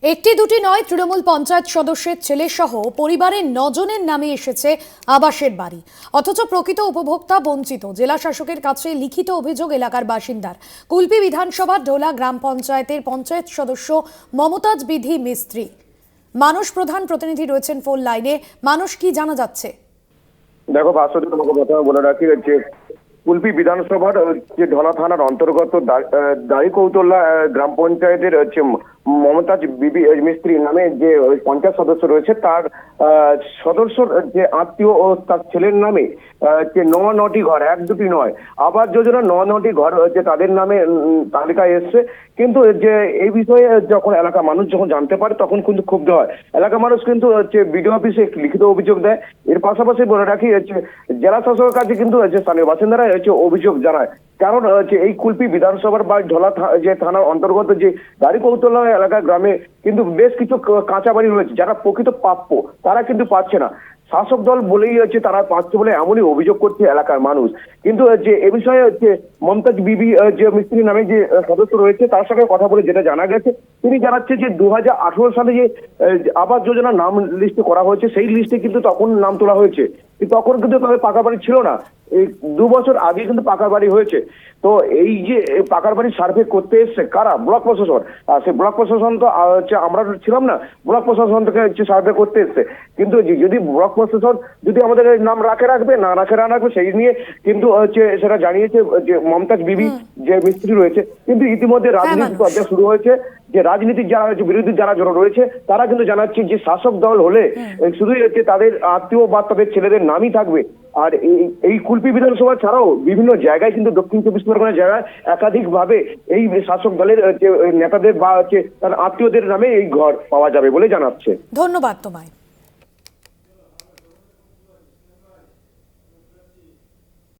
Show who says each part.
Speaker 1: একটি দুটি নয়, তৃণমূল পঞ্চায়েত সদস্যের ছেলে সহ পরিবারের 9 জনের নামে এসেছে আবাসের বাড়ি, অথচ প্রকৃত উপভোক্তা বঞ্চিত। জেলা শাসকের কাছে লিখিত অভিযোগ এলাকার বাসিন্দার। কুলপি বিধানসভার ঢোলা গ্রাম পঞ্চায়েতের পঞ্চায়েত সদস্য মমতাজ বিধি মিস্ত্রি মানুষ প্রধান প্রতিনিধি রয়েছেন ফোন লাইনে। মানুষ, কি জানা যাচ্ছে?
Speaker 2: দেখো ভাস্কর, তোমাকে প্রথমে বলে রাখি যে কুলপি বিধানসভার যে ঢলা থানার অন্তর্গত দাড়িকৌতলা গ্রাম পঞ্চায়েতের মমতাজ বিবি মিস্ত্রি নামে যে পঞ্চায়েত সদস্য রয়েছে, তার সদস্য যে আত্মীয় ও তার ছেলের নামে যে 9টি ঘর, এক দুটি নয়, আবাস যোজনা 9টি ঘর রয়েছে তাদের নামে তালিকায় এসছে। কিন্তু যে এই বিষয়ে যখন এলাকার মানুষ যখন জানতে পারে তখন কিন্তু ক্ষুব্ধ হয়। এলাকার মানুষ কিন্তু বিডিও অফিসে একটি লিখিত অভিযোগ দেয়। এর পাশাপাশি বলে রাখি জেলা শাসকের কাছে কিন্তু স্থানীয় বাসিন্দারা অভিযোগ জানায়। কারণ এই কুলপি বিধানসভার বা ঢলা যে থানার অন্তর্গত যে দাড়িকৌতলা এলাকার গ্রামে কিন্তু বেশ কিছু কাঁচা বাড়ি রয়েছে, যারা প্রকৃত প্রাপ্য তারা কিন্তু পাচ্ছে না। শাসক দল বলেই তারা পাচ্ছে বলে এমনই অভিযোগ করছে এলাকার মানুষ। কিন্তু যে এ বিষয়ে মমতাজ বিবি যে মিস্ত্রি নামে যে সদস্য রয়েছে তার সঙ্গে কথা বলে যেটা জানা গেছে, তিনি জানাচ্ছে যে 2018 সালে যে আবাস যোজনার নাম লিস্টে করা হয়েছে, সেই লিস্টে কিন্তু তখন নাম তোলা হয়েছে, তখন কিন্তু তাদের পাকা বাড়ি ছিল না। এই 2 বছর আগে কিন্তু পাকা বাড়ি হয়েছে। তো এই যে পাকার বাড়ি সার্ভে করতে এসছে কারা? ব্লক প্রশাসন। আর সেই ব্লক প্রশাসন তো আমরা ছিলাম না, ব্লক প্রশাসন থেকে সার্ভে করতে এসছে। কিন্তু যদি ব্লক প্রশাসন যদি আমাদের নাম রাখবে না রাখবে সেই নিয়ে কিন্তু সেটা জানিয়েছে যে মমতাজ বিবি যে মিস্ত্রি রয়েছে। কিন্তু ইতিমধ্যে রাজনীতি চর্চা শুরু হয়েছে, যে রাজনীতির যারা বিরোধী যারা রয়েছে তারা কিন্তু জানাচ্ছে যে শাসক দল হলে শুধুই তাদের আত্মীয় বা তাদের ছেলেদের নামই থাকবে। আর এই কুলপি বিধানসভা ছাড়াও বিভিন্ন জায়গায় কিন্তু দক্ষিণ 24 পরগনা জায়গায় একাধিকভাবে এই শাসক দলের যে নেতাদের বা তার আত্মীয়দের নামে এই ঘর পাওয়া যাবে বলে জানাচ্ছে।
Speaker 1: ধন্যবাদ তোমায়।